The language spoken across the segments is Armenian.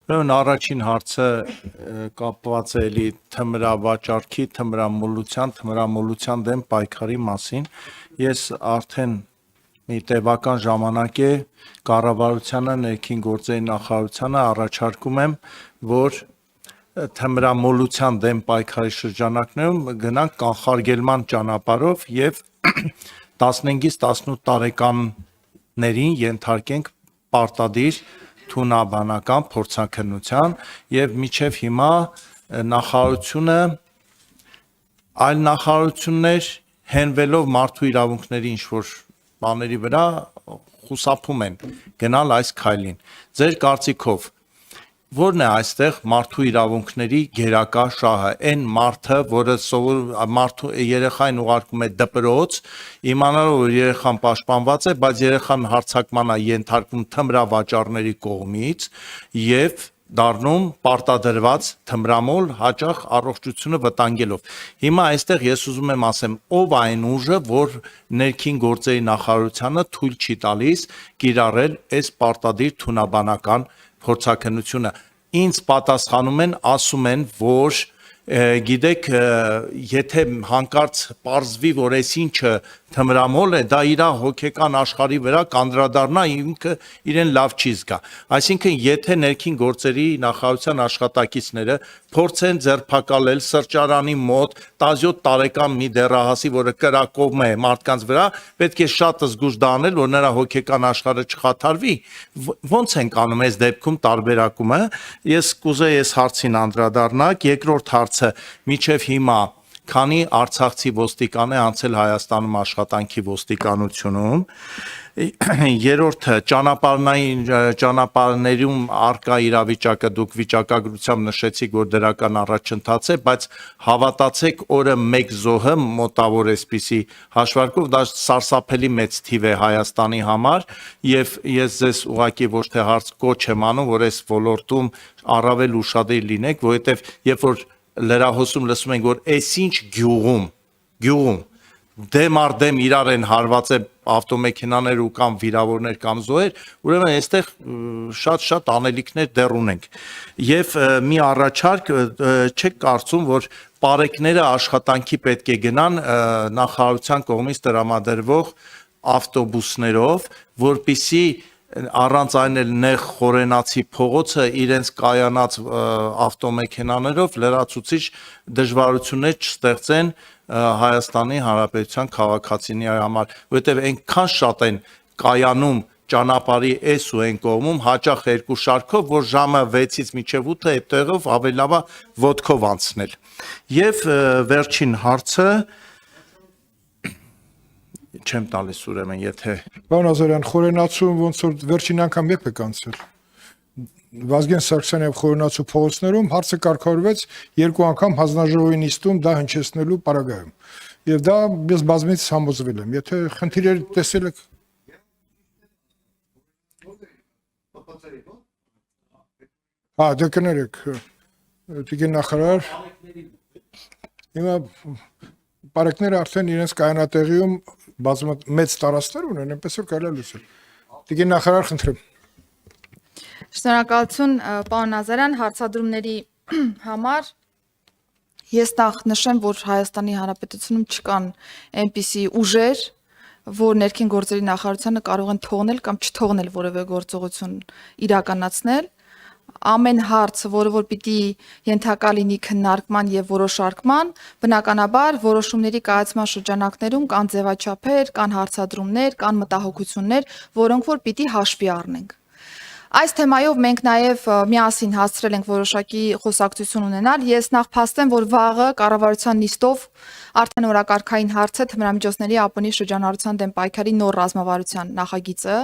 Ուրեմն առաջին հարցը կապված է էլի թմրավաճառքի, թմրամոլության դեմ պայքարի մասին։ Ես արդեն մի տևական ժամանակ է կառավարությանը, ներքին գործերի նախարարությանը առաջարկում եմ, որ թմրամոլության դեմ պայքարի շրջանակներում գնանք կանխարգելման ճանապարհով եւ 15-ից 18 տարեկաններին ենթարկենք պարտադիր թունաբանական փորձաքննության եւ մինչեւ հիմա նախարարությունը այլ նախարարություններ հենվելով մարդու իրավունքների ինչ-որ բաների վրա խուսափում են գնալ այս քայլին։ Ձեր կարծիքով որն է այստեղ մարդու իրավունքների գերակա շահը, այն մարդը, որը մարդու երեխային ուղարկում է դպրոց, իմանալով որ երեխան պաշտպանված է, բայց երեխան հարձակման է ենթարկվում թմրավաճառների կողմից եւ դառնում պարտադրված թմրամոլ, հաճախ առողջությունը վտանգելով։ Հիմա այստեղ ես ուզում եմ ասեմ, ով այն ուժը, որ ներքին գործերի նախարարությանը թույլ չի տալիս կիրառել այս պարտադիր թունաբանական փորձաքննությունը։ Ինձ պատասխանում են, ասում են, որ գիտեք, եթե հանկարծ պարզվի, որ այս ինչը թմրամոլ է, դա իր հոգեկան աշխարհի վրա կանդրադառնա, ինքը իրեն լավ չի զգա։ Այսինքն, եթե ներքին գործերի նախարարության աշխատակիցները փորձեն ձերբակալել սրճարանի մոտ 17 տարեկան մի դեռահասի, որը կրակում է մարդկանց վրա, պետք է շատ զգուշ դա անել, որ նրա հոգեկան աշխարհը չխաթարվի։ Ոնց են անում այս դեպքում տարբերակումը։ Ես կուզեի այս հարցին անդրադառնալ։ Երկրորդ հարցը, միջև հիմա քանի արցախցի ոստիկան է անցել Հայաստանում աշխատանքի ոստիկանությունում։ Երրորդը, ճանապարհներում արկա իրավիճակը դուք վիճակագրությամբ նշեցիք, որ դրական առաջընթաց է, բայց հավատացեք, օրը 1 զոհը մոտավոր էսպիսի հաշվարկով դա սարսափելի մեծ թիվ է Հայաստանի համար, եւ ես ձեզ ուղղակի ոչ թե հարց կոչ եմ անում, որ այս ոլորտում առավել ուշադիր լինեք, որովհետեւ երբ որ լրահոսում լսում ենք, որ այսինչ գյուղում դեմ առ դեմ իրար են հարվածել ավտոմեքենաներ ու կամ վիրավորներ կամ զոհեր, ուրեմն այստեղ շատ անելիքներ դեռ ունենք։ Եվ մի առաջարկ, չեք կարծում, որ պարեկները աշխատանքի պետք է գնան նախարարության կողմից տրամադրվող ավտոբուսներով, որպիսի առանց այն էլ նեղ խորենացի փողոցը իրենց կայանած ավտոմեքենաներով լրացուցիչ դժվարություններ չստեղծեն Հայաստանի Հանրապետության քաղաքացիների համար, որովհետև այնքան շատ են կայանում ճանապարհի այս ու այն կողմում, հաճախ երկու շարքով, որ ժամը 6-ից մինչև 8 այդ տեղով ավելի լավ է ոտքով անցնել։ Եվ վերջին հարցը չեմ տալիս ուրեմն, եթե Պարոն Ազարյան, խորենացում ոնց որ վերջին անգամ երբ եք անցել։ Վազգեն Սարգսյանի եւ խորենացու փողոցներում հարցը կարգավորվեց 2 անգամ հանձնաժողովի նիստում դա հնչեցնելու պարագայում։ Եվ դա ես բազմից համոզվել եմ, եթե խնդիրներ տեսել եք դե կներեք, տիկին նախարար, հիմա պարեկները արդեն իրենց կայանատեղիում մեծ տարածքներ ունեն, այնպես որ կարելի է լուծել։ Տիկին նախարար, խնդրեմ։ Շնորհակալություն, պարոն Ազարյան, հարցադրումների համար։ Ես նախ նշեմ, որ Հայաստանի Հանրապետությունում չկան այնպիսի ուժեր, որ ներքին գործերի նախարարությանը կարող են թողնել կամ չթողնել որևէ գործողություն իրականացնել։ Ամեն հարց, որը որ պիտի ենթակա լինի քննարկման եւ որոշարկման, բնականաբար որոշումների կայացման շրջանակներում կան ձևաչափեր, կան հարցադրումներ, կան մտահոգություններ, որոնք որ պիտի հաշվի առնենք։ Այս թեմայով մենք նաև միասին հասցրել ենք որոշակի խոսակցություն ունենալ։ Ես նախ փաստեմ, որ վաղը կառավարության նիստով արդեն օրակարգային հարց է թմրամիջոցների ԱՊՆ-ի շրջանառության դեմ պայքարի նոր ռազմավարության նախագիծը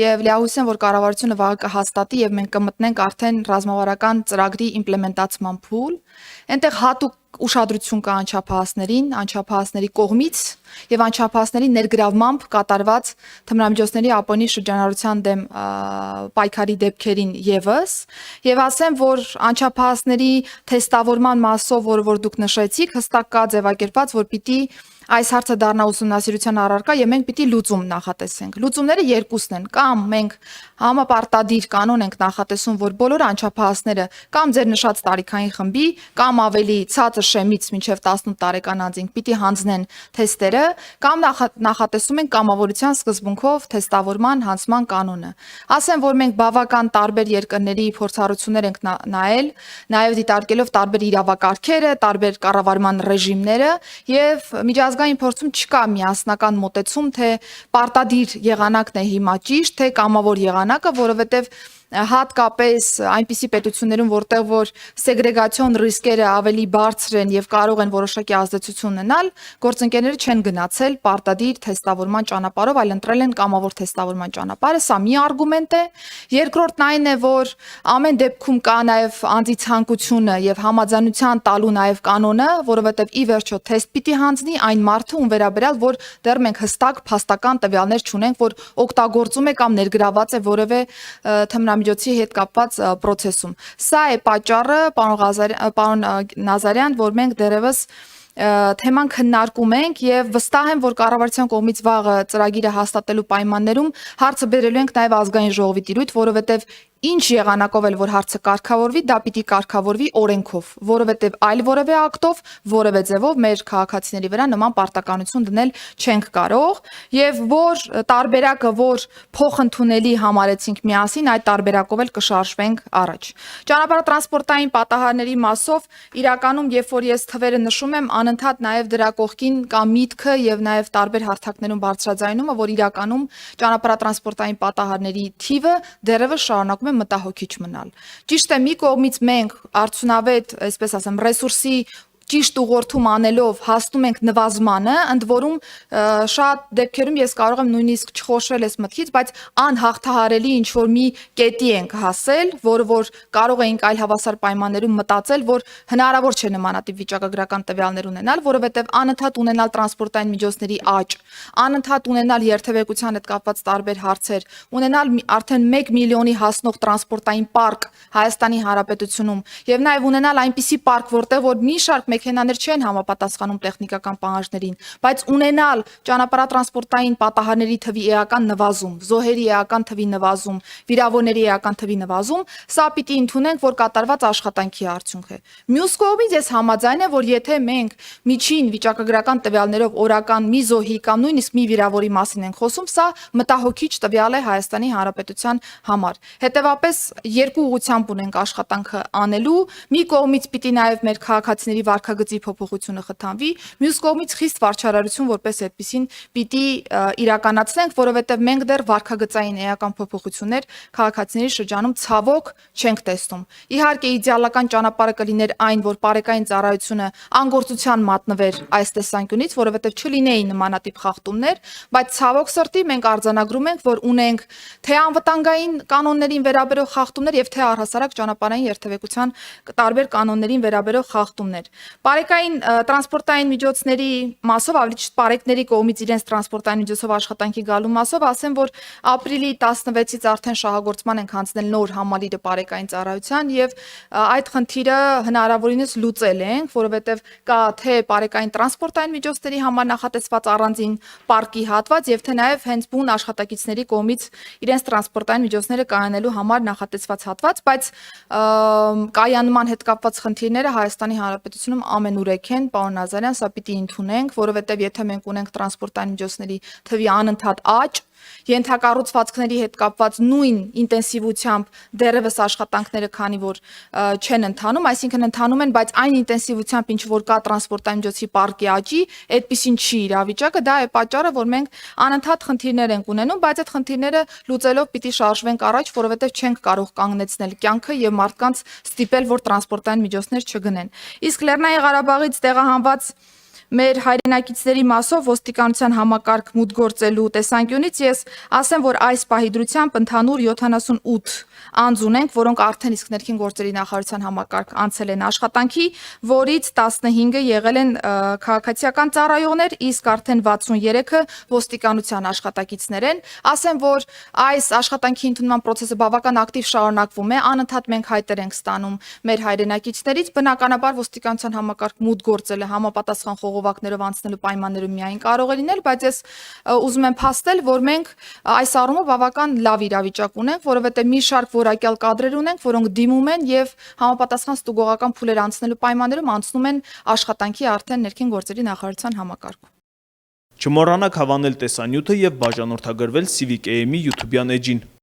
եւ լիահույս եմ, որ կառավարությունը վաղը կհաստատի եւ մենք կմտնենք արդեն ռազմավարական ծրագրի իմպլեմենտացման փուլ։ Այնտեղ հատուկ ուշադրություն կա անչափահասների կողմից եւ անչափահասների ներգրավմամբ կատարված թմրամիջոցների ԱՊՆ-ի շրջանառության դեմ պայքարի դեպքերին եւս եւ ասեմ, որ անչափահասների թեստավորման մասով, որ դուք նշեցիք, հստակ կա ձևակերպված, որ պիտի այս հարցը դառնա ուսումնասիրության առարկա եւ մենք պիտի լուծում նախատեսենք։ Լուծումները երկուսն են, կամ մենք համապարտադիր կանոն ենք նախատեսում, որ բոլոր անչափահասները կամ ձեր նշած տարիքային խմբի, կամ ավելի ցածր շեմից մինչև 18 տարեկան անձինք պիտի հանձնեն թեստերը, կամ նախատեսում ենք կամավորության սկզբունքով թեստավորման հանձնման կանոնը։ Ասեմ, որ մենք բավական տարբեր երկրների փորձառություններ ենք նայել, նաեւ դիտարկելով տարբեր իրավակարգերը, տարբեր կառավարման ռեժիմները եւ միջազգային փորձում չկա միասնական մոտեցում, թե պարտադիր եղանակն է հիմա ճիշտ, թե կամավոր եղանակը, որովհետեւ հատկապես այնպիսի պետություններում, որտեղ որ սեգրեգացիոն ռիսկերը ավելի բարձր են եւ կարող են որոշակի ազդեցություն ունենալ, գործընկերները չեն գնացել պարտադիր թեստավորման ճանապարհով, այլ ընտրել են կամավոր թեստավորման ճանապարհը։ Սա մի արգումենտ է։ Երկրորդն այն է, որ ամեն դեպքում կա նաեւ անձի ցանկությունը եւ համաձայնության տալու նաեւ կանոնը, որովհետեւ ի վերջո թեստ պիտի հանձնի այն մարդը, ում վերաբերյալ որ դեռ մենք հստակ փաստական տվյալներ չունենք, որ օգտագործում է կամ ներգրաված է որևէ թմրամիջոցի հետ կապված process-ում։ Սա է պատճառը, պարոն Նազարյան, որ մենք դեռևս թեման քննարկում ենք եւ վստահ եմ, որ կառավարության կողմից վաղը ծրագիրը հաստատելու պայմաններում հարցը բերելու ենք նաեւ ազգային ժողովի տիրույթ, որովհետեւ ինչ եղանակով էլ որ հարցը կարգավորվի, դա պիտի կարգավորվի օրենքով, որովհետև այլ որևէ ակտով, որևէ ձևով մեր քաղաքացիների վրա նման պարտականություն դնել չենք կարող, եւ որ տարբերակը, որ փոխընդունելի համարեցինք միասին, այդ տարբերակով էլ կշարժվենք առաջ։ Ճանապարհատրանսպորտային պատահարների մասով իրականում, երբ որ ես թվերը նշում եմ, անընդհատ նաեւ դրա կողքին կա միտքը եւ նաեւ տարբեր հարթակներում բարձրաձայնումը, որ իրականում ճանապարհատրանսպորտային պատահարների թիվը դեռևս շարունակում մտահոգիչ մնալ։ Ճիշտ է, մի կողմից մենք արդյունավետ, այսպես ասեմ, ռեսուրսի ճիշտ ուղղորդում անելով հասնում ենք նվազմանը, ընդ որում շատ դեպքերում ես կարող եմ նույնիսկ չխոշրել այս մտքից, բայց անհաղթահարելի ինչ որ մի կետի ենք հասել, որը որ կարող էինք այլ հավասար պայմաններում մտածել, որ հնարավոր չէ նմանատիպ վիճակագրական տվյալներ ունենալ, որովհետև անընդհատ ունենալ տրանսպորտային միջոցների աճ, անընդհատ ունենալ երթևեկության հետ կապված տարբեր հարցեր, ունենալ արդեն 1 միլիոնի հասնող տրանսպորտային պարկ Հայաստանի Հանրապետությունում եւ նաեւ ունենալ այնպիսի պարկ, որտեղ որ մի շարք մեքենաներ չեն համապատասխանում տեխնիկական պահանջներին, բայց ունենալ ճանապարհատրանսպորտային պատահարների թվի էական նվազում, զոհերի էական թվի նվազում, վիրավորների էական թվի նվազում, սա պիտի ընդունենք, որ կատարված աշխատանքի արդյունք է։ Մյուս կողմից ես համաձայն եմ, որ եթե մենք միջին վիճակագրական տվյալներով օրական մի զոհի կամ նույնիսկ մի վիրավորի մասին ենք խոսում, սա մտահոգիչ տվյալ է Հայաստանի Հանրապետության համար։ Հետևաբար երկու ուղղությամբ ունենք աշխատանքը անելու, մի կողմից պիտի նաև մեր քաղաքացիների վարքագծի փոփոխությունը խթանվի, մյուս կողմից խիստ վարչարարություն որպես այդպեսին պիտի իրականացնենք, որովհետև մենք դեռ վարքագծային էական փոփոխություններ քաղաքացիների շրջանում ցավոք չենք տեսնում։ Իհարկե իդեալական ճանապարհը կլիներ այն, որ բարեկային ծառայությունը անգործության մատնվեր այս տեսանկյունից, որովհետև չլինեին նմանատիպ խախտումներ, բայց ցավոք սրտի մենք արձանագրում ենք, որ ունենք թե անվտանգային կանոններին վերաբերող խախտումներ եւ թե առհասարակ ճանապարհային երթևեկության տարբեր կանոններին վերաբերող խախտումներ։ Բարեկային տրանսպորտային միջոցների մասով, ավելի ճիշտ բարեկների կողմից իրենց տրանսպորտային միջոցով աշխատանքի գալու մասով, ասեմ, որ ապրիլի 16-ից արդեն շահագործման ենք հանձնել նոր համալիրը բարեկային ծառայության եւ այդ խնդիրը հնարավորինս լուծել ենք, որովհետեւ կա թե բարեկային տրանսպորտային միջոցների համար նախատեսված առանձին պարկի հատված եւ թե նաեւ հենց բուն աշխատակիցների կողմից իրենց տրանսպորտային միջոցները կայանելու համար նախատեսված հատված, բայց կայանման հետ կապված խնդիրները Հայաստանի Հանրապետությունում ամենուրեք են, պարոն Նազարյան, սա պիտի ընդունենք, որովհետև եթե մենք ունենք տրանսպորտային միջոցների թվի անընդհատ աճ, ենթակառուցվածքների հետ կապված նույն ինտենսիվությամբ դեռևս աշխատանքները քանի որ չեն ընթանում, այսինքն ընթանում են, բայց այն ինտենսիվությամբ ինչ որ կա տրանսպորտային միջոցի պարկի աճի, այդպեսին չի իրավիճակը, դա է պատճառը, որ մենք անընդհատ խնդիրներ ենք ունենում, բայց այդ խնդիրները լուծելով պիտի շարժվենք առաջ, որովհետև չենք կարող կանգնեցնել կյանքը եւ մարդկանց ստիպել, որ տրանսպորտային միջոցներ չգնեն։ Իսկ Լեռնային Ղարաբաղից տեղահանված մեր հայրենակիցների մասով ոստիկանության համակարգ մուտք գործելու տեսանկյունից ես ասեմ, որ այս պահի դրությամբ ընդհանուր 78 անձ ունենք, որոնք արդեն իսկ ներքին գործերի նախարարության համակարգ անցել են աշխատանքի, որից 15-ը եղել են քաղաքացիական ծառայողներ, իսկ արդեն 63-ը ոստիկանության աշխատակիցներ են։ Ասեմ, որ այս աշխատանքի ընդունման process-ը բավական ակտիվ շարունակվում է, անընդհատ մենք հայտեր ենք ստանում մեր հայրենակիցներից, բնականաբար ոստիկանության համակարգ մուտք գործելը համապատասխան խողովակներով անցնելու պայմաններում միայն կարող է լինել, բայց ես ուզում եմ փաստել, որ մենք այս առումով բավական լավ իրավիճակ ունենք, որովհետեւ մի շարք որակյալ կադրեր ունենք, որոնք դիմում են եւ համապատասխան ստուգողական փուլեր անցնելու պայմաններում անցնում են աշխատանքի արդեն ներքին գործերի նախարարության համակարգում։ Չմոռանաք հավանել տեսանյութը եւ բաժանորդագրվել Civic AM-ի YouTube-յան էջին։